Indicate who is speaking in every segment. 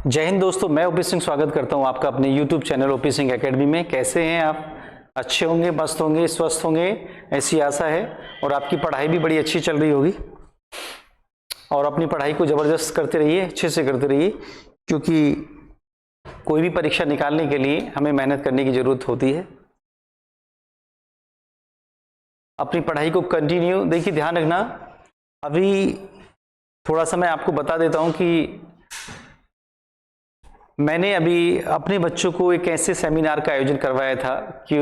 Speaker 1: जय हिंद दोस्तों, मैं ओपी सिंह स्वागत करता हूं आपका अपने YouTube channel OP Singh academy में। कैसे हैं आप? अच्छे होंगे, मस्त होंगे, स्वस्थ होंगे, ऐसी आशा है। और आपकी पढ़ाई भी बड़ी अच्छी चल रही होगी और अपनी पढ़ाई को ज़बरदस्त करते रहिए, अच्छे से करते रहिए, क्योंकि कोई भी परीक्षा निकालने के लिए हमें मेहनत करने की ज़रूरत होती है। अपनी पढ़ाई को कंटिन्यू, देखिए ध्यान रखना। अभी थोड़ा सा मैं आपको बता देता हूँ कि मैंने अभी अपने बच्चों को एक ऐसे सेमिनार का आयोजन करवाया था कि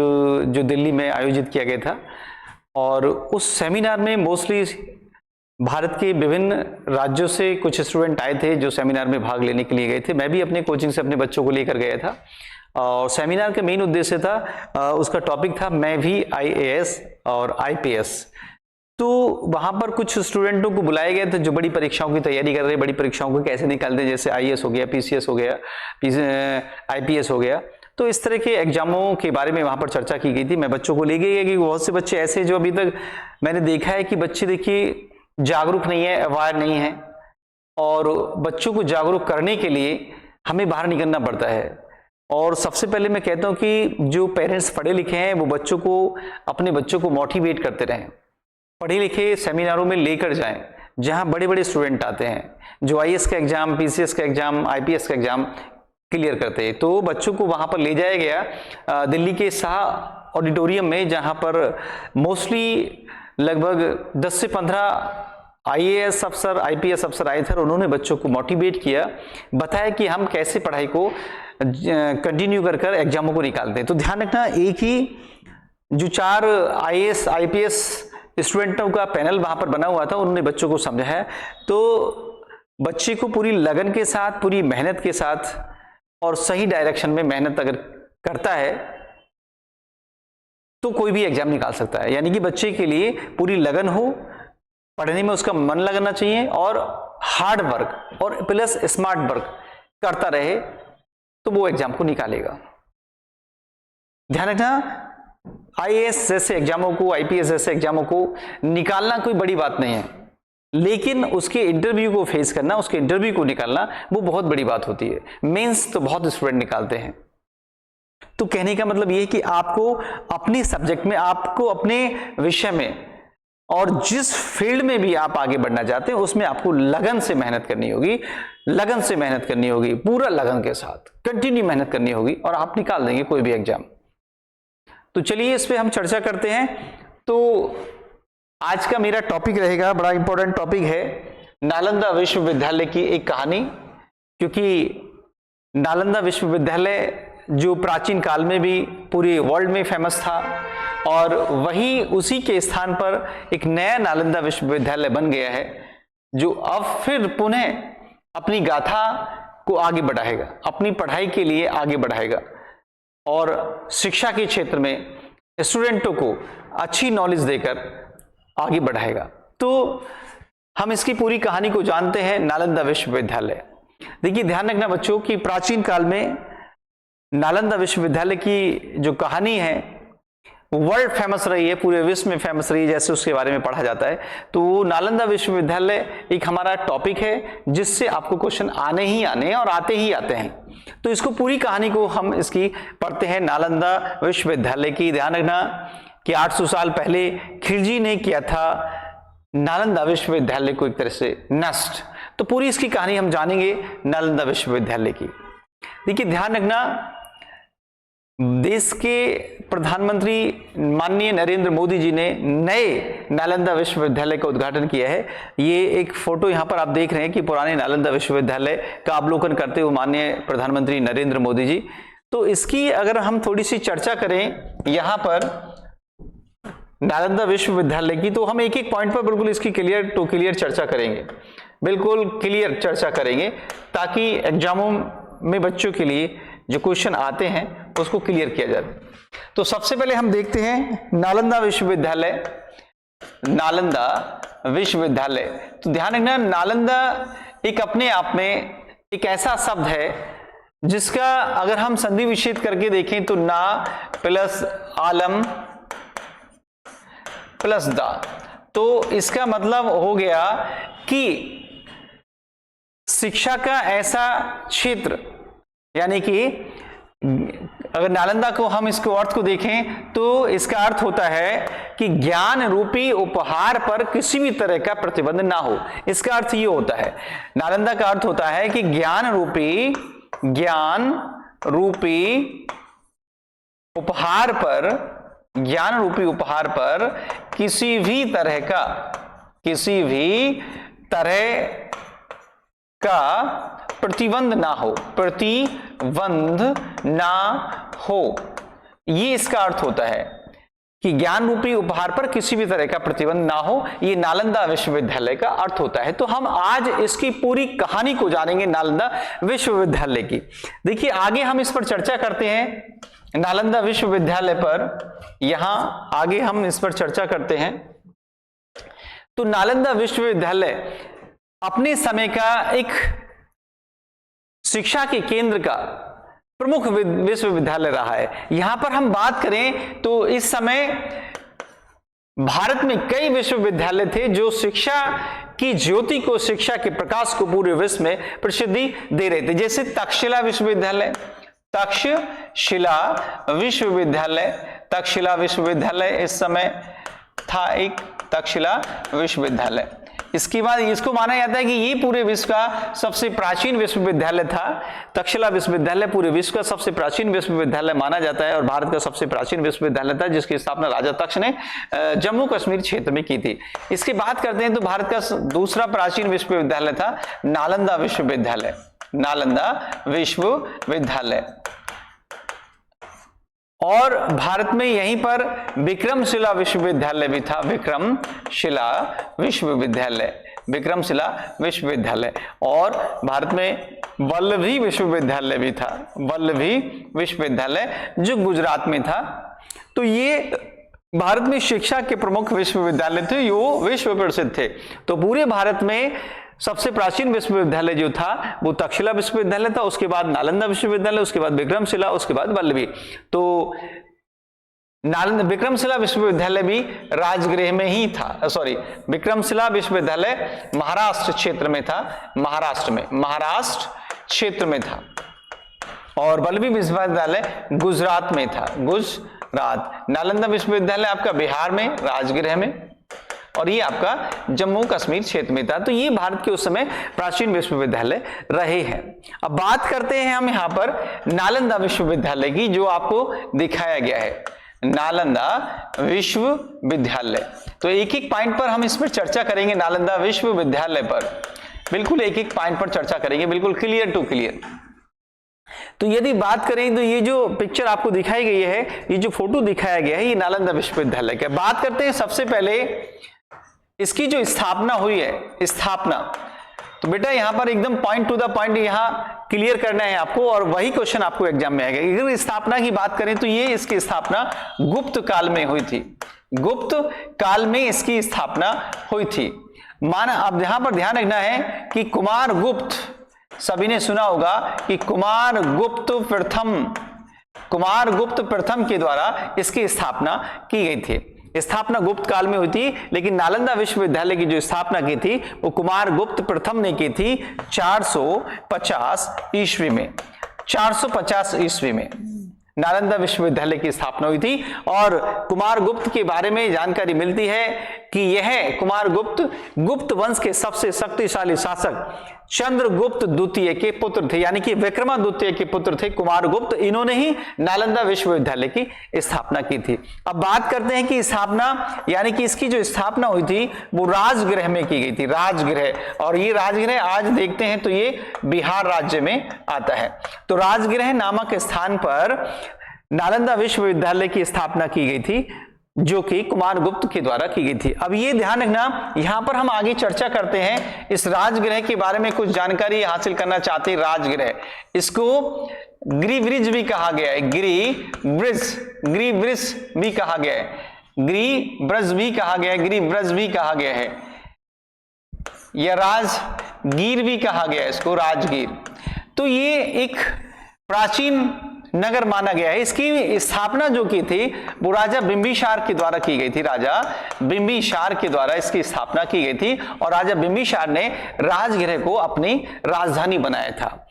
Speaker 1: जो दिल्ली में आयोजित किया गया था, और उस सेमिनार में मोस्टली भारत के विभिन्न राज्यों से कुछ स्टूडेंट आए थे जो सेमिनार में भाग लेने के लिए गए थे। मैं भी अपने कोचिंग से अपने बच्चों को लेकर गया था और सेमिनार का मेन उद्देश्य था, उसका टॉपिक था मैं भी IAS और IPS। तो वहां पर कुछ स्टूडेंटों को बुलाया गया था जो बड़ी परीक्षाओं की तैयारी कर रहे हैं, बड़ी परीक्षाओं को कैसे निकालते हैं, जैसे IAS हो गया, PCS हो गया, IPS हो गया। तो इस तरह के एग्जामों के बारे में वहां पर चर्चा की गई थी। मैं बच्चों को ले गया कि बहुत से बच्चे ऐसे जो अभी तक मैंने देखा है कि बच्चे देखिए जागरूक नहीं है, अवेयर नहीं है, और बच्चों को जागरूक करने के लिए हमें बाहर निकलना पड़ता है। और सबसे पहले मैं कहता हूं कि जो पेरेंट्स पढ़े लिखे हैं वो बच्चों को, अपने बच्चों को मोटिवेट करते रहें, पढ़े लिखे सेमिनारों में लेकर जाएं जहां बड़े बड़े स्टूडेंट आते हैं जो IAS का एग्जाम, PCS का एग्जाम, IPS का एग्जाम क्लियर करते हैं। तो बच्चों को वहां पर ले जाया गया दिल्ली के शाह ऑडिटोरियम में, जहां पर मोस्टली लगभग 10 से 15 IAS अफसर, IPS अफसर आए थे और उन्होंने बच्चों को मोटिवेट किया, बताया कि हम कैसे पढ़ाई को कंटिन्यू कर एग्जामों को निकालते हैं। तो ध्यान रखना, एक ही जो 4 IAS IPS स्टूडेंटों का पैनल वहां पर बना हुआ था, उन्होंने बच्चों को समझाया। तो बच्चे को पूरी लगन के साथ, पूरी मेहनत के साथ और सही डायरेक्शन में मेहनत अगर करता है तो कोई भी एग्जाम निकाल सकता है। यानी कि बच्चे के लिए पूरी लगन हो, पढ़ने में उसका मन लगना चाहिए और हार्ड वर्क और प्लस स्मार्ट वर्क करता रहे तो वो एग्जाम को निकालेगा। ध्यान रखना, IAS जैसे एग्जामों को, IPS जैसे एग्जामों को निकालना कोई बड़ी बात नहीं है, लेकिन उसके इंटरव्यू को फेस करना, उसके इंटरव्यू को निकालना वो बहुत बड़ी बात होती है। मेंस तो बहुत स्टूडेंट निकालते हैं। तो कहने का मतलब ये है कि आपको अपने सब्जेक्ट में, आपको अपने विषय में और जिस फील्ड में भी आप आगे बढ़ना चाहते हैं उसमें आपको लगन से मेहनत करनी होगी, लगन से मेहनत करनी होगी, पूरा लगन के साथ कंटिन्यू मेहनत करनी होगी और आप निकाल देंगे कोई भी एग्जाम। तो चलिए इस पे हम चर्चा करते हैं। तो आज का मेरा टॉपिक रहेगा, बड़ा इंपॉर्टेंट टॉपिक है, नालंदा विश्वविद्यालय की एक कहानी। क्योंकि नालंदा विश्वविद्यालय जो प्राचीन काल में भी पूरे वर्ल्ड में फेमस था, और वही उसी के स्थान पर एक नया नालंदा विश्वविद्यालय बन गया है जो अब फिर पुनः अपनी गाथा को आगे बढ़ाएगा, अपनी पढ़ाई के लिए आगे बढ़ाएगा और शिक्षा के क्षेत्र में स्टूडेंटों को अच्छी नॉलेज देकर आगे बढ़ाएगा। तो हम इसकी पूरी कहानी को जानते हैं, नालंदा विश्वविद्यालय। देखिए ध्यान रखना बच्चों कि प्राचीन काल में नालंदा विश्वविद्यालय की जो कहानी है वर्ल्ड फेमस रही है, पूरे विश्व में फेमस रही है, जैसे उसके बारे में पढ़ा जाता है। तो नालंदा विश्वविद्यालय एक हमारा टॉपिक है जिससे आपको क्वेश्चन आने ही आने हैं और आते ही आते हैं। तो इसको पूरी कहानी को हम इसकी पढ़ते हैं, नालंदा विश्वविद्यालय की। ध्यान रखना कि 800 साल पहले खिलजी ने किया था नालंदा विश्वविद्यालय को एक तरह से नष्ट। तो पूरी इसकी कहानी हम जानेंगे नालंदा विश्वविद्यालय की। देखिए ध्यान रखना, देश के प्रधानमंत्री माननीय नरेंद्र मोदी जी ने नए नालंदा विश्वविद्यालय का उद्घाटन किया है। ये एक फोटो यहाँ पर आप देख रहे हैं कि पुराने नालंदा विश्वविद्यालय का अवलोकन करते हुए माननीय प्रधानमंत्री नरेंद्र मोदी जी। तो इसकी अगर हम थोड़ी सी चर्चा करें यहाँ पर नालंदा विश्वविद्यालय की, तो हम एक एक पॉइंट पर बिल्कुल इसकी क्लियर चर्चा करेंगे, बिल्कुल क्लियर चर्चा करेंगे, ताकि एग्जामों में बच्चों के लिए जो क्वेश्चन आते हैं उसको क्लियर किया जाए। तो सबसे पहले हम देखते हैं नालंदा विश्वविद्यालय। नालंदा विश्वविद्यालय, तो ध्यान रखना, नालंदा एक अपने आप में एक ऐसा शब्द है जिसका अगर हम संधि विच्छेद करके देखें तो ना प्लस आलम प्लस दा, तो इसका मतलब हो गया कि शिक्षा का ऐसा क्षेत्र, यानी कि अगर नालंदा को हम इसको अर्थ को देखें तो इसका अर्थ होता है कि ज्ञान रूपी उपहार पर किसी भी तरह का प्रतिबंध ना हो। इसका अर्थ ये होता है, नालंदा का अर्थ होता है कि ज्ञान रूपी उपहार पर किसी भी तरह का प्रतिबंध ना हो, ये इसका अर्थ होता है कि ज्ञान रूपी उपहार पर किसी भी तरह का प्रतिबंध ना हो, ये नालंदा विश्वविद्यालय का अर्थ होता है। तो हम आज इसकी पूरी कहानी को जानेंगे नालंदा विश्वविद्यालय की। देखिए आगे हम इस पर चर्चा करते हैं नालंदा विश्वविद्यालय पर, यहां आगे हम इस पर चर्चा करते हैं। तो नालंदा विश्वविद्यालय अपने समय का एक शिक्षा के केंद्र का प्रमुख विश्वविद्यालय रहा है। यहां पर हम बात करें तो इस समय भारत में कई विश्वविद्यालय थे जो शिक्षा की ज्योति को, शिक्षा के प्रकाश को पूरे विश्व में प्रसिद्धि दे रहे थे। जैसे तक्षशिला विश्वविद्यालय इस समय था एक तक्षशिला विश्वविद्यालय। इसके बाद इसको माना जाता है कि ये पूरे विश्व का सबसे प्राचीन विश्वविद्यालय था। तक्षशिला विश्वविद्यालय पूरे विश्व का सबसे प्राचीन विश्वविद्यालय माना जाता है और भारत का सबसे प्राचीन विश्वविद्यालय था, जिसकी स्थापना राजा तक्ष ने जम्मू कश्मीर क्षेत्र में की थी। इसकी बात करते हैं तो भारत का दूसरा प्राचीन विश्वविद्यालय था नालंदा विश्वविद्यालय। और भारत में यहीं पर विक्रमशिला विश्वविद्यालय भी था, विक्रमशिला विश्वविद्यालय। और भारत में वल्लभी विश्वविद्यालय भी था, वल्लभी विश्वविद्यालय जो गुजरात में था। तो ये भारत में शिक्षा के प्रमुख विश्वविद्यालय थे, यो विश्व प्रसिद्ध थे। तो पूरे भारत में सबसे प्राचीन विश्वविद्यालय जो था वो तक्षशिला विश्वविद्यालय था, उसके बाद नालंदा विश्वविद्यालय, उसके बाद विक्रमशिला, उसके बाद वल्लभी। तो विक्रमशिला विश्वविद्यालय भी राजगृह में ही था, विक्रमशिला विश्वविद्यालय महाराष्ट्र क्षेत्र में था, महाराष्ट्र क्षेत्र में था। और वल्लभी विश्वविद्यालय गुजरात में था, गुजरात। नालंदा विश्वविद्यालय आपका बिहार में, राजगृह में, और ये आपका जम्मू कश्मीर क्षेत्र में था। तो ये भारत के उस समय प्राचीन विश्वविद्यालय रहे हैं। अब बात करते हैं हम यहाँ पर नालंदा विश्वविद्यालय की, जो आपको दिखाया गया है, नालंदा विश्वविद्यालय। तो एक एक पॉइंट पर हम इस पर चर्चा करेंगे, नालंदा विश्वविद्यालय पर बिल्कुल एक एक पॉइंट पर चर्चा करेंगे, बिल्कुल क्लियर टू क्लियर। तो यदि बात करें तो ये जो पिक्चर आपको दिखाई गई है, ये जो फोटो दिखाया गया है, ये नालंदा विश्वविद्यालय का। बात करते हैं सबसे पहले इसकी जो स्थापना हुई है, स्थापना। तो बेटा यहां पर एकदम पॉइंट टू द पॉइंट यहां क्लियर करना है आपको, और वही क्वेश्चन आपको एग्जाम में आएगा। अगर स्थापना की बात करें तो ये इसकी स्थापना गुप्त काल में हुई थी, गुप्त काल में इसकी स्थापना हुई थी। माना अब यहां पर ध्यान रखना है कि कुमार गुप्त, सभी ने सुना होगा कि कुमार गुप्त प्रथम के द्वारा इसकी स्थापना की गई थी। स्थापना गुप्त काल में हुई थी, लेकिन नालंदा विश्वविद्यालय की जो स्थापना की थी वो कुमार गुप्त प्रथम ने की थी 450 ईस्वी में। 450 ईस्वी में नालंदा विश्वविद्यालय की स्थापना हुई थी। और कुमार गुप्त के बारे में जानकारी मिलती है कि यह कुमार गुप्त वंश के सबसे शक्तिशाली शासक चंद्रगुप्त द्वितीय के पुत्र थे, यानी कि विक्रमादित्य के पुत्र थे कुमार गुप्त। इन्होंने ही नालंदा विश्वविद्यालय की स्थापना की थी। अब बात करते हैं कि स्थापना, यानी कि इसकी जो स्थापना हुई थी वो राजगृह में की गई थी, राजगृह। और ये राजगृह आज देखते हैं तो ये बिहार राज्य में आता है। तो राजगृह नामक स्थान पर नालंदा विश्वविद्यालय की स्थापना की गई थी, जो कि कुमार गुप्त के द्वारा की गई थी। अब ये ध्यान रखना, यहां पर हम आगे चर्चा करते हैं इस राजगृह के बारे में, कुछ जानकारी हासिल करना चाहते हैं। राजगृह, इसको गिरिब्रिज भी कहा गया है, गिरिब्रिज भी कहा गया है, गिरिब्रज भी कहा गया है, गिरिब्रज भी कहा गया है, या राजगीर भी कहा गया है इसको, राजगीर। तो ये एक प्राचीन नगर माना गया है। इसकी स्थापना जो की थी वो राजा बिंबिसार के द्वारा की गई थी, राजा बिंबिसार के द्वारा इसकी स्थापना की गई थी और राजा बिंबिसार ने राजगृह को अपनी राजधानी बनाया था।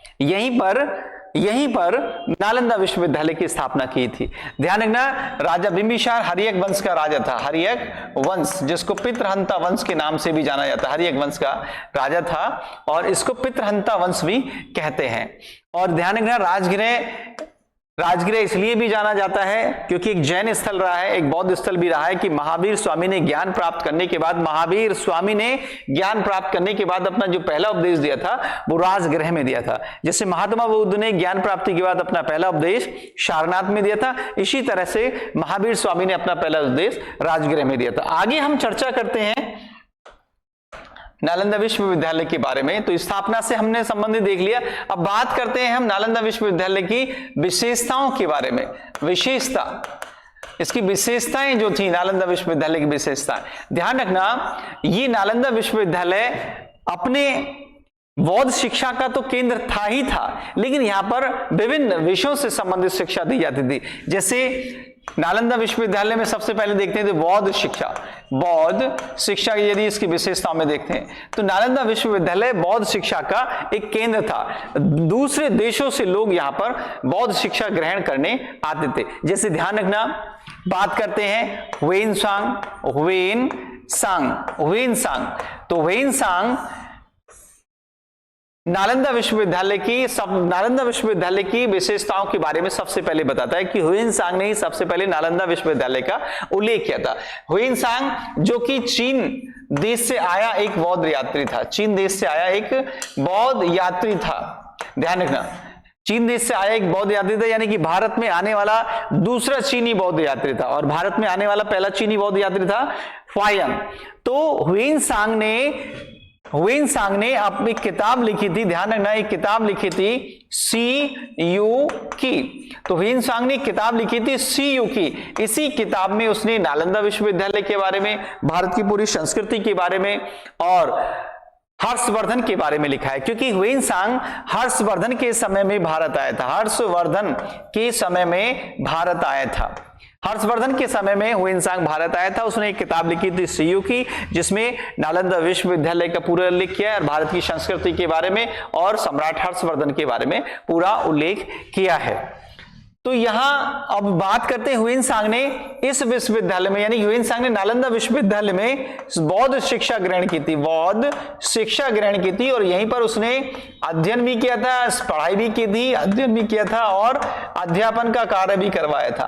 Speaker 1: यहीं पर नालंदा विश्वविद्यालय की स्थापना की थी। ध्यान रखना, राजा बिंबिसार हर्यक वंश का राजा था। हर्यक वंश, जिसको पितृहंता वंश के नाम से भी जाना जाता है, हर्यक वंश का राजा था और इसको पितृहंता वंश भी कहते हैं। और ध्यान रखना, राजगृह इसलिए भी जाना जाता है क्योंकि एक जैन स्थल रहा है, एक बौद्ध स्थल भी रहा है कि महावीर स्वामी ने ज्ञान प्राप्त करने के बाद अपना जो पहला उपदेश दिया था वो राजगृह में दिया था। जैसे महात्मा बुद्ध ने ज्ञान प्राप्ति के बाद अपना पहला उपदेश सारनाथ में दिया था, इसी तरह से महावीर स्वामी ने अपना पहला उपदेश राजगृह में दिया था। आगे हम चर्चा करते हैं नालंदा विश्वविद्यालय के बारे में। तो स्थापना से हमने संबंधित देख लिया, अब बात करते हैं हम नालंदा विश्वविद्यालय की विशेषताओं के बारे में। इसकी विशेषताएं जो थी, नालंदा विश्वविद्यालय की विशेषताएं, ध्यान रखना, ये नालंदा विश्वविद्यालय अपने बौद्ध शिक्षा का तो केंद्र था ही था, लेकिन यहां पर विभिन्न विषयों से संबंधित शिक्षा दी जाती थी। जैसे नालंदा विश्वविद्यालय में सबसे पहले देखते हैं तो बौद्ध शिक्षा यदि इसकी विशेषताओं में देखते हैं तो नालंदा विश्वविद्यालय बौद्ध शिक्षा का एक केंद्र था। दूसरे देशों से लोग यहाँ पर बौद्ध शिक्षा ग्रहण करने आते थे। जैसे ध्यान रखना, बात करते हैं ह्वेनसांग। तो ह्वेनसांग नालंदा विश्वविद्यालय की विशेषताओं के बारे में सबसे पहले बताता है कि ह्वेनसांग ने ही सबसे पहले नालंदा विश्वविद्यालय का उल्लेख किया था। ह्वेनसांग जो कि चीन देश से आया एक बौद्ध यात्री था। ध्यान रखना, चीन देश से आया एक बौद्ध यात्री था, यानी कि भारत में आने वाला दूसरा चीनी बौद्ध यात्री था और भारत में आने वाला पहला चीनी बौद्ध यात्री था फायंग। तो ह्वेनसांग ने अपनी किताब लिखी थी, ध्यान रखना, एक किताब लिखी थी CU की। तो ह्वेनसांग ने किताब लिखी थी CU की। इसी किताब में उसने नालंदा विश्वविद्यालय के बारे में, भारत की पूरी संस्कृति के बारे में और हर्षवर्धन के बारे में लिखा है, क्योंकि ह्वेनसांग हर्षवर्धन के समय में भारत आया था। उसने एक किताब लिखी थी CU की, जिसमें नालंदा विश्वविद्यालय का पूरा उल्लेख किया है और भारत की संस्कृति के बारे में और सम्राट हर्षवर्धन के बारे में पूरा उल्लेख किया है। तो यहां अब बात करते हैं ह्वेनसांग ने इस विश्वविद्यालय में, यानी ह्वेनसांग ने नालंदा विश्वविद्यालय में बौद्ध शिक्षा ग्रहण की थी और यहीं पर उसने अध्ययन भी किया था, पढ़ाई भी की थी, अध्ययन भी किया था और अध्यापन का कार्य भी करवाया था।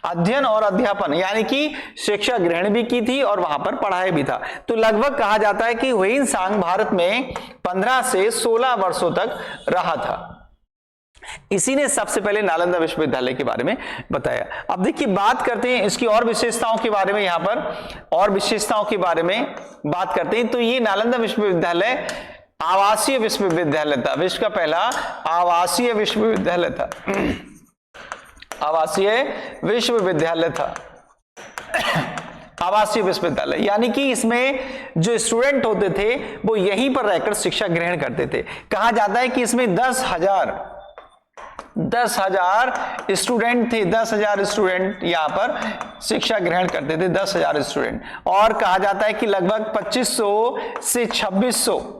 Speaker 1: अध्ययन और अध्यापन, यानी कि शिक्षा ग्रहण भी की थी और वहां पर पढ़ाई भी था। तो लगभग कहा जाता है कि ह्वेनसांग भारत में 15 से 16 वर्षों तक रहा था। इसी ने सबसे पहले नालंदा विश्वविद्यालय के बारे में बताया। अब देखिए, बात करते हैं इसकी और विशेषताओं के बारे में। यहां पर और विशेषताओं के बारे में बात करते हैं तो ये नालंदा विश्वविद्यालय आवासीय विश्वविद्यालय था, विश्व का पहला आवासीय विश्वविद्यालय था। आवासीय विश्वविद्यालय, यानी कि इसमें जो स्टूडेंट होते थे वो यहीं पर रहकर शिक्षा ग्रहण करते थे। कहा जाता है कि इसमें 10,000 स्टूडेंट थे। 10,000 स्टूडेंट यहाँ पर शिक्षा ग्रहण करते थे, 10,000 स्टूडेंट। और कहा जाता है कि लगभग 2500 से 2600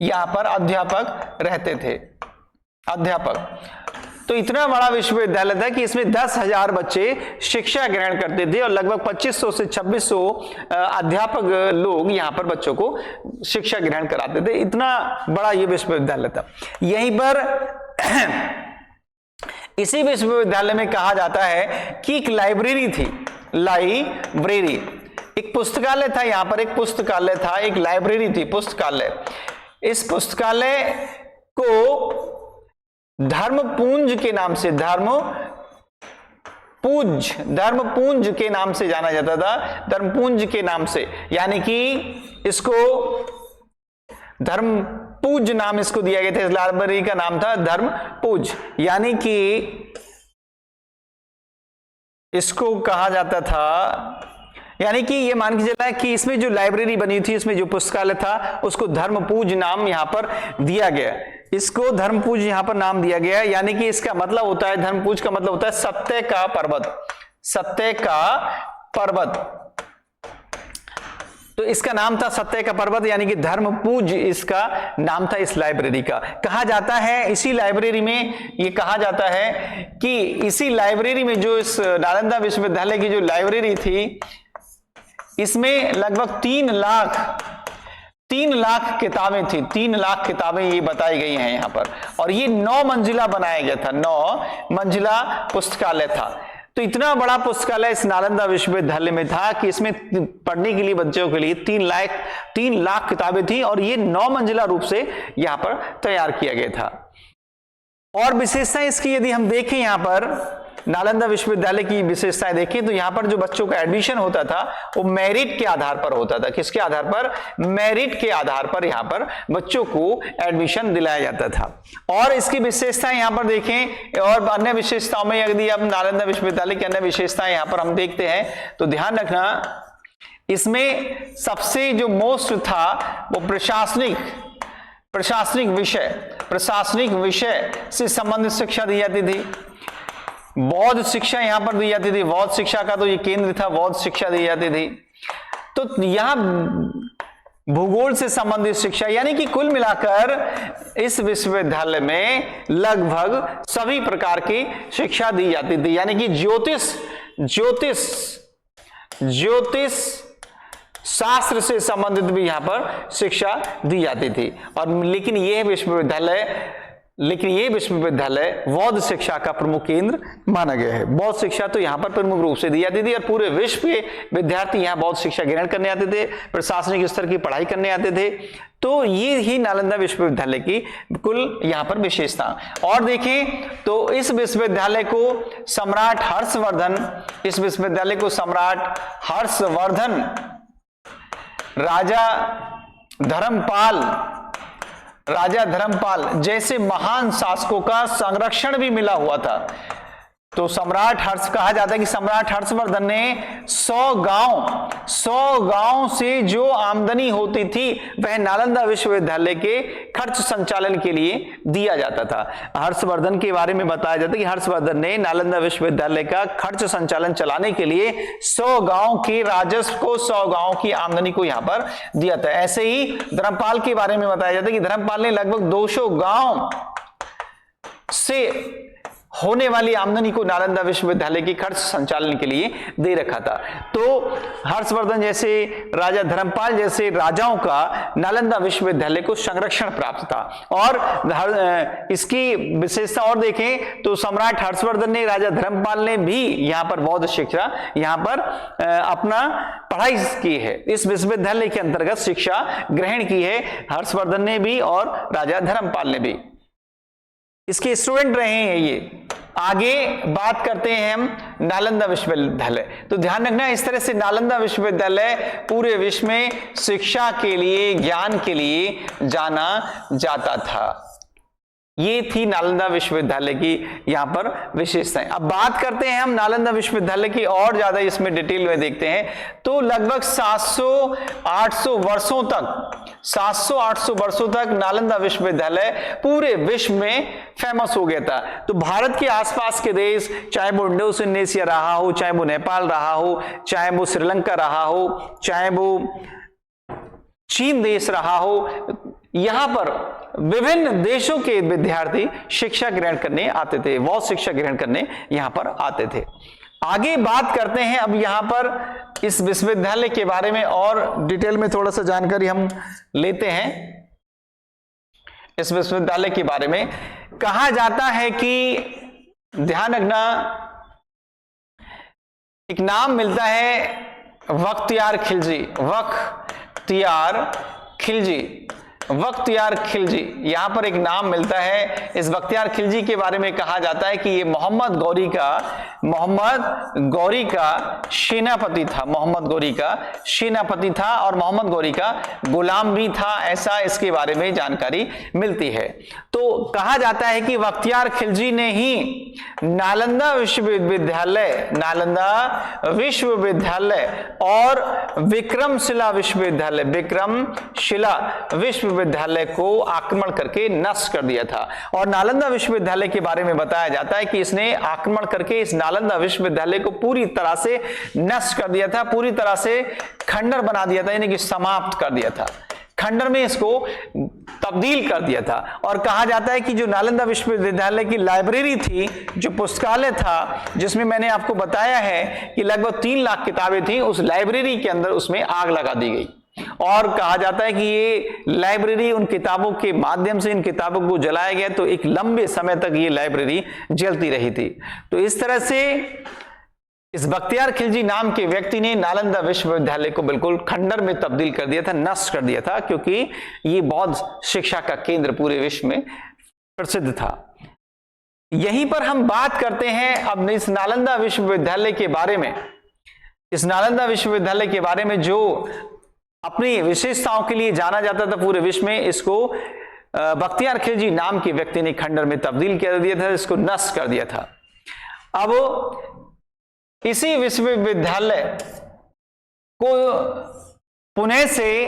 Speaker 1: यहाँ पर अध्यापक रहते थे। तो इतना बड़ा विश्वविद्यालय था कि इसमें 10,000 बच्चे शिक्षा ग्रहण करते थे और लगभग 2500 से 2600 अध्यापक लोग यहाँ पर बच्चों को शिक्षा ग्रहण कराते थे। इतना बड़ा ये विश्वविद्यालय था। यहीं पर इसी विश्वविद्यालय में कहा जाता है कि एक लाइब्रेरी थी, एक पुस्तकालय था। यहाँ पर एक पुस्तकालय था, एक लाइब्रेरी थी, पुस्तकालय। इस पुस्तकालय को धर्मपुंज के नाम से जाना जाता था, धर्मपुंज के नाम से, यानी कि इसको धर्मपुंज नाम इसको दिया गया था। इस लाइब्रेरी का नाम था धर्मपुंज, यानी कि इसको कहा जाता था यानी कि ये मान के चला कि इसमें जो लाइब्रेरी बनी थी, इसमें जो पुस्तकालय था, उसको धर्मपूज नाम यहां पर दिया गया। इसको धर्मपूज यहां पर नाम दिया गया, यानी कि इसका मतलब होता है, धर्मपूज का मतलब होता है सत्य का पर्वत, सत्य का पर्वत। तो इसका नाम था सत्य का पर्वत, यानी कि धर्मपूज इसका नाम था इस लाइब्रेरी का। कहा जाता है इसी लाइब्रेरी में, ये कहा जाता है कि इसी लाइब्रेरी में, जो इस नालंदा विश्वविद्यालय की जो लाइब्रेरी थी, इसमें लगभग 3 लाख किताबें थी। 3 लाख किताबें ये बताई गई हैं यहां पर, और ये 9 मंजिला बनाया गया था, 9 मंजिला पुस्तकालय था। तो इतना बड़ा पुस्तकालय इस नालंदा विश्वविद्यालय में था कि इसमें पढ़ने के लिए बच्चों के लिए 3 लाख किताबें थी, और ये 9 मंजिला रूप से यहां पर तैयार किया गया था। और विशेषताएं इसकी यदि हम देखें, यहां पर नालंदा विश्वविद्यालय की विशेषताएं देखें तो यहां पर जो बच्चों का एडमिशन होता था वो मेरिट के आधार पर होता था। किसके आधार पर? मेरिट के आधार पर यहां पर बच्चों को एडमिशन दिलाया जाता था। और इसकी विशेषताएं यहां पर देखें, और अन्य विशेषताओं में यदि हम नालंदा विश्वविद्यालय की अन्य विशेषताएं यहां पर हम देखते हैं तो ध्यान रखना, इसमें सबसे जो मोस्ट था वो प्रशासनिक विषय से संबंधित शिक्षा दी जाती थी। बौद्ध शिक्षा यहां पर दी जाती थी, बौद्ध शिक्षा का तो ये केंद्र था, बौद्ध शिक्षा दी जाती थी। तो यहां भूगोल से संबंधित शिक्षा, यानी कि कुल मिलाकर इस विश्वविद्यालय में लगभग सभी प्रकार की शिक्षा दी जाती थी। यानी कि ज्योतिष शास्त्र से संबंधित भी यहां पर शिक्षा दी जाती थी। और लेकिन यह विश्वविद्यालय बौद्ध शिक्षा का प्रमुख केंद्र माना गया है। बौद्ध शिक्षा तो यहां पर प्रमुख रूप से दी जाती थी, और पूरे विश्व के विद्यार्थी यहां बौद्ध शिक्षा ग्रहण करने आते थे, प्रशासनिक स्तर की पढ़ाई करने आते थे। तो ये ही नालंदा विश्वविद्यालय की कुल यहां पर विशेषता। और देखें तो इस विश्वविद्यालय को सम्राट हर्षवर्धन, राजा धर्मपाल जैसे महान शासकों का संरक्षण भी मिला हुआ था। तो सम्राट हर्ष कहा जाता है कि सम्राट हर्षवर्धन ने 100 गांव से जो आमदनी होती थी वह नालंदा विश्वविद्यालय के खर्च संचालन के लिए दिया जाता था। हर्षवर्धन के बारे में बताया जाता है कि हर्षवर्धन ने नालंदा विश्वविद्यालय का खर्च संचालन चलाने के लिए 100 गांव के राजस्व को, 100 गांव की आमदनी को यहां पर दिया था। ऐसे ही धर्मपाल के बारे में बताया जाता है कि धर्मपाल ने लगभग 200 गांव से होने वाली आमदनी को नालंदा विश्वविद्यालय की खर्च संचालन के लिए दे रखा था। तो हर्षवर्धन जैसे, राजा धर्मपाल जैसे राजाओं का नालंदा विश्वविद्यालय को संरक्षण प्राप्त था। और इसकी विशेषता और देखें तो सम्राट हर्षवर्धन ने, राजा धर्मपाल ने भी यहाँ पर बौद्ध शिक्षा यहाँ पर अपना पढ़ाई की है। इस विश्वविद्यालय के अंतर्गत शिक्षा ग्रहण की है हर्षवर्धन ने भी और राजा धर्मपाल ने भी। इसके स्टूडेंट रहे हैं ये। आगे बात करते हैं हम नालंदा विश्वविद्यालय। तो ध्यान रखना, इस तरह से नालंदा विश्वविद्यालय पूरे विश्व में शिक्षा के लिए, ज्ञान के लिए जाना जाता था। ये थी नालंदा विश्वविद्यालय की यहाँ पर विशेषताएं। अब बात करते हैं हम नालंदा विश्वविद्यालय की और ज्यादा इसमें डिटेल में देखते हैं। तो लगभग 700-800 वर्षों तक नालंदा विश्वविद्यालय पूरे विश्व में फेमस हो गया था। तो भारत के आसपास के देश, चाहे वो इंडोनेशिया रहा हो, चाहे वो नेपाल रहा हो, चाहे वो श्रीलंका रहा हो, चाहे वो चीन देश रहा हो, यहां पर विभिन्न देशों के विद्यार्थी शिक्षा ग्रहण करने आते थे, बौद्ध शिक्षा ग्रहण करने यहां पर आते थे। आगे बात करते हैं अब यहां पर इस विश्वविद्यालय के बारे में और डिटेल में थोड़ा सा जानकारी हम लेते हैं। इस विश्वविद्यालय के बारे में कहा जाता है कि, ध्यान रखना, एक नाम मिलता है बख्तियार खिलजी। बख्तियार खिलजी, यहां पर एक नाम मिलता है। इस बख्तियार खिलजी के बारे में कहा जाता है कि ये मोहम्मद गौरी का सेनापति था। मोहम्मद गौरी का सेनापति था और मोहम्मद गौरी का गुलाम भी था, ऐसा इसके बारे में जानकारी मिलती है। तो कहा जाता है कि बख्तियार खिलजी ने ही नालंदा विश्वविद्यालय और विक्रमशिला विश्वविद्यालय को आक्रमण करके नष्ट कर दिया था। और नालंदा विश्वविद्यालय के बारे में बताया जाता है कि इसने आक्रमण करके इस नालंदा विश्वविद्यालय को पूरी तरह से नष्ट कर दिया था, पूरी तरह से खंडर बना दिया था, यानी कि समाप्त कर दिया था, खंडर में इसको तब्दील कर दिया था। और कहा जाता है कि जो नालंदा विश्वविद्यालय की लाइब्रेरी थी, जो पुस्तकालय था, जिसमें मैंने आपको बताया है कि लगभग 3 लाख किताबें थी, उस लाइब्रेरी के अंदर उसमें आग लगा दी गई। और कहा जाता है कि ये लाइब्रेरी उन किताबों के माध्यम से इन किताबों को जलाया गया, तो एक लंबे समय तक ये लाइब्रेरी जलती रही थी। तो इस तरह से इस बख्तियार खिलजी नाम के व्यक्ति ने नालंदा विश्वविद्यालय को बिल्कुल खंडर में तब्दील कर दिया था, नष्ट कर दिया था, क्योंकि ये बौद्ध शिक्षा का केंद्र पूरे विश्व में प्रसिद्ध था। यहीं पर हम बात करते हैं अब इस नालंदा विश्वविद्यालय के बारे में। इस नालंदा विश्वविद्यालय के बारे में जो अपनी विशेषताओं के लिए जाना जाता था पूरे विश्व में, इसको बख्तियार खिलजी नाम के व्यक्ति ने खंडर में तब्दील कर दिया था, इसको नष्ट कर दिया था। अब इसी विश्वविद्यालय को पुणे से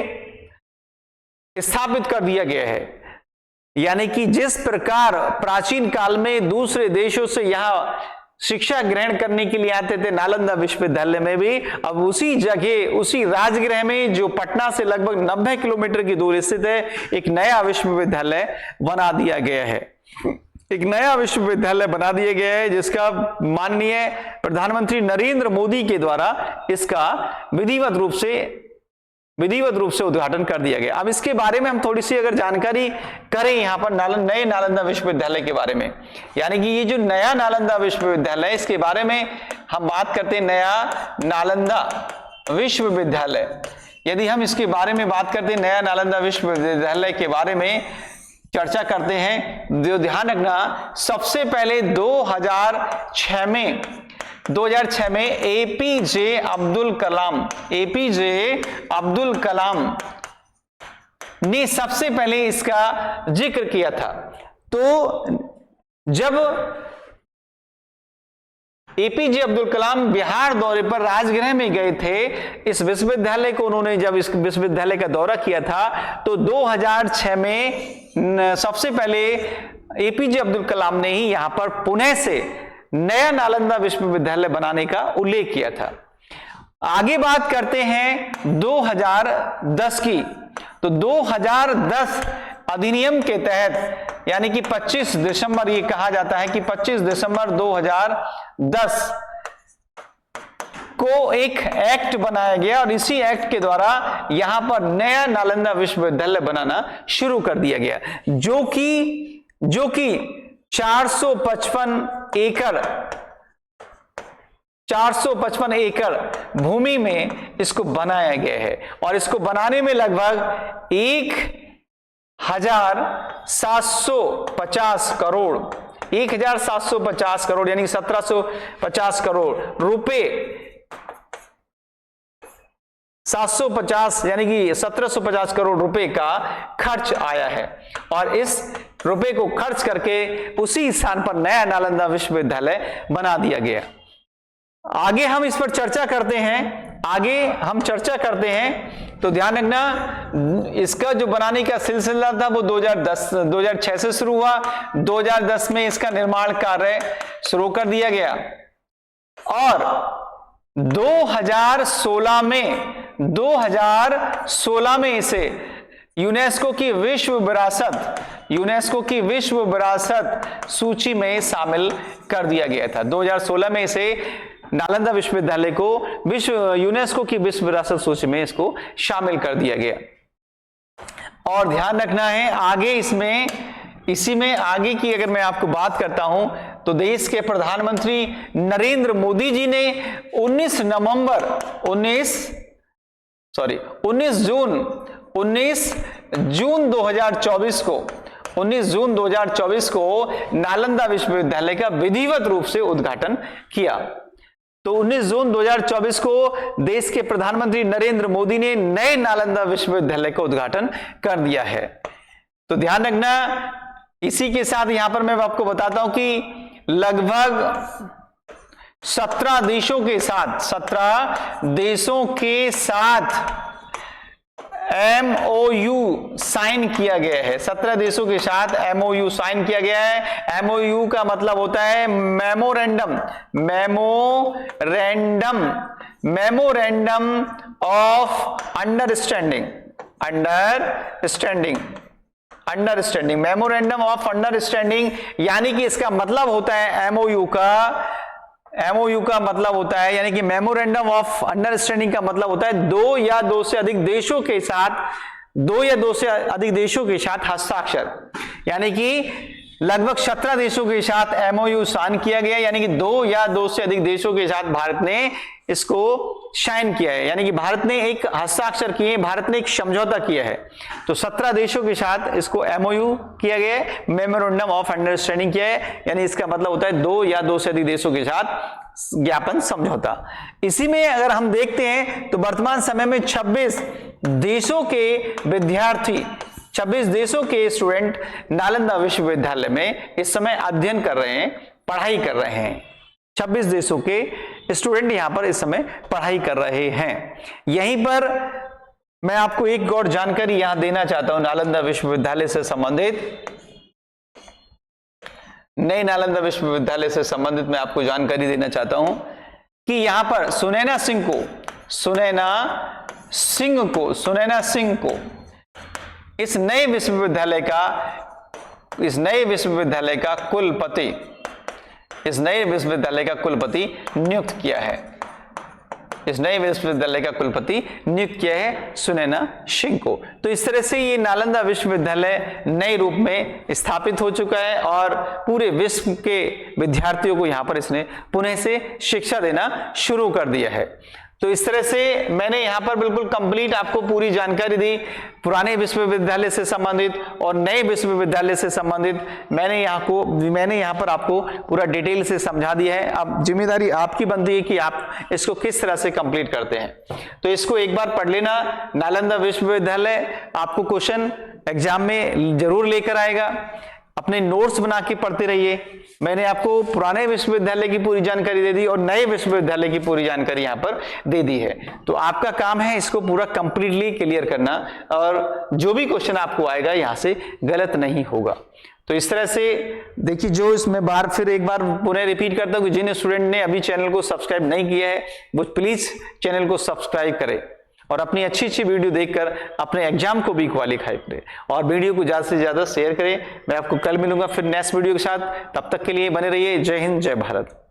Speaker 1: स्थापित कर दिया गया है, यानी कि जिस प्रकार प्राचीन काल में दूसरे देशों से यहां शिक्षा ग्रहण करने के लिए आते थे नालंदा विश्वविद्यालय में भी, अब उसी जगह उसी राजगृह में जो पटना से लगभग 90 किलोमीटर की दूरी स्थित है, एक नया विश्वविद्यालय बना दिया गया है। एक नया विश्वविद्यालय बना दिया गया है, जिसका माननीय प्रधानमंत्री नरेंद्र मोदी के द्वारा इसका विधिवत रूप से उद्घाटन कर दिया गया। अब इसके बारे में हम थोड़ी सी अगर जानकारी करें यहाँ पर नए नालंदा विश्वविद्यालय के बारे में, यानी कि ये जो नया नालंदा विश्वविद्यालय, इसके बारे में हम बात करते हैं। नया नालंदा विश्वविद्यालय, यदि हम इसके बारे में बात करते हैं, नया नालंदा विश्वविद्यालय के बारे में चर्चा करते हैं, जो ध्यान रखना, सबसे पहले 2006 में एपीजे अब्दुल कलाम ने सबसे पहले इसका जिक्र किया था। तो जब एपीजे अब्दुल कलाम बिहार दौरे पर राजगृह में गए थे, इस विश्वविद्यालय को उन्होंने जब इस विश्वविद्यालय का दौरा किया था, तो 2006 में सबसे पहले एपीजे अब्दुल कलाम ने ही यहां पर पुणे से नया नालंदा विश्वविद्यालय बनाने का उल्लेख किया था। आगे बात करते हैं 2010 की। तो 2010 अधिनियम के तहत, यानी कि 25 दिसंबर, ये कहा जाता है कि 25 दिसंबर 2010 को एक एक्ट बनाया गया और इसी एक्ट के द्वारा यहां पर नया नालंदा विश्वविद्यालय बनाना शुरू कर दिया गया, जो कि 455 एकड़ भूमि में इसको बनाया गया है। और इसको बनाने में लगभग 1750 करोड़ यानी 1750 करोड़ रुपए, 750 यानी कि 1750 करोड़ रुपए का खर्च आया है। और इस रुपए को खर्च करके उसी स्थान पर नया नालंदा विश्वविद्यालय बना दिया गया। आगे हम इस पर चर्चा करते हैं, तो ध्यान रखना, इसका जो बनाने का सिलसिला था वो 2006 से शुरू हुआ। 2010 में इसका निर्माण कार्य शुरू कर दिया गया और 2016 में इसे यूनेस्को की विश्व विरासत सूची में शामिल कर दिया गया था। 2016 में इसे नालंदा विश्वविद्यालय को यूनेस्को की विश्व विरासत सूची में इसको शामिल कर दिया गया। और ध्यान रखना है, आगे इसी में आगे की अगर मैं आपको बात करता हूं, तो देश के प्रधानमंत्री नरेंद्र मोदी जी ने 19 जून जून 2024 को 19 जून 2024 को नालंदा विश्वविद्यालय का विधिवत रूप से उद्घाटन किया। तो 19 जून 2024 को देश के प्रधानमंत्री नरेंद्र मोदी ने नए नालंदा विश्वविद्यालय का उद्घाटन कर दिया है। तो ध्यान रखना, इसी के साथ यहां पर मैं आपको बताता हूं कि लगभग 17 देशों के साथ MOU साइन किया गया है। 17 देशों के साथ MOU साइन किया गया है। MOU का मतलब होता है memorandum of understanding, memorandum of understanding, यानी कि इसका मतलब होता है MOU का मतलब होता है, यानी कि मेमोरेंडम ऑफ अंडरस्टैंडिंग का मतलब होता है दो या दो से अधिक देशों के साथ हस्ताक्षर, यानी कि लगभग 17 देशों के साथ MOU साइन किया गया, यानी कि दो या दो से अधिक देशों के साथ भारत ने इसको साइन किया है, यानी कि भारत ने एक हस्ताक्षर किए, भारत ने एक समझौता किया है। तो 17 देशों के साथ इसको MOU किया गया है, मेमोरेंडम ऑफ अंडरस्टैंडिंग किया है, यानी इसका मतलब होता है दो या दो से अधिक देशों के साथ ज्ञापन समझौता। इसी में अगर हम देखते हैं तो वर्तमान समय में 26 देशों के स्टूडेंट नालंदा विश्वविद्यालय में इस समय अध्ययन कर रहे हैं, पढ़ाई कर रहे हैं। 26 देशों के स्टूडेंट यहां पर इस समय पढ़ाई कर रहे हैं। यहीं पर मैं आपको एक और जानकारी यहां देना चाहता हूं नालंदा विश्वविद्यालय से संबंधित। नए नालंदा विश्वविद्यालय से संबंधित मैं आपको जानकारी देना चाहता हूं कि यहां पर सुनैना सिंह को इस नए विश्वविद्यालय का कुलपति नियुक्त किया है। इस नए विश्वविद्यालय का कुलपति नियुक्त किया है सुनैना सिंह को। तो इस तरह से ये नालंदा विश्वविद्यालय नए रूप में स्थापित हो चुका है और पूरे विश्व के विद्यार्थियों को यहाँ पर इसने पुनः से शिक्षा देना शुरू कर दिया है। तो इस तरह से मैंने यहाँ पर बिल्कुल कंप्लीट आपको पूरी जानकारी दी, पुराने विश्वविद्यालय से संबंधित और नए विश्वविद्यालय से संबंधित मैंने यहाँ पर आपको पूरा डिटेल से समझा दिया है। अब जिम्मेदारी आपकी बनती है कि आप इसको किस तरह से कंप्लीट करते हैं। तो इसको एक बार पढ़ लेना। नालंदा विश्वविद्यालय आपको क्वेश्चन एग्जाम में जरूर लेकर आएगा, अपने नोट्स बना के पढ़ते रहिए। मैंने आपको पुराने विश्वविद्यालय की पूरी जानकारी दे दी और नए विश्वविद्यालय की पूरी जानकारी यहाँ पर दे दी है। तो आपका काम है इसको पूरा कंप्लीटली क्लियर करना और जो भी क्वेश्चन आपको आएगा यहाँ से गलत नहीं होगा। तो इस तरह से देखिए, जो इसमें फिर एक बार पुनः रिपीट करता हूँ कि जिन स्टूडेंट ने अभी चैनल को सब्सक्राइब नहीं किया है वो प्लीज चैनल को सब्सक्राइब करें और अपनी अच्छी वीडियो देखकर अपने एग्जाम को भी क्वालिफाई करें और वीडियो को ज्यादा से ज्यादा शेयर करें। मैं आपको कल मिलूंगा फिर नेक्स्ट वीडियो के साथ, तब तक के लिए बने रहिए। जय हिंद, जय भारत।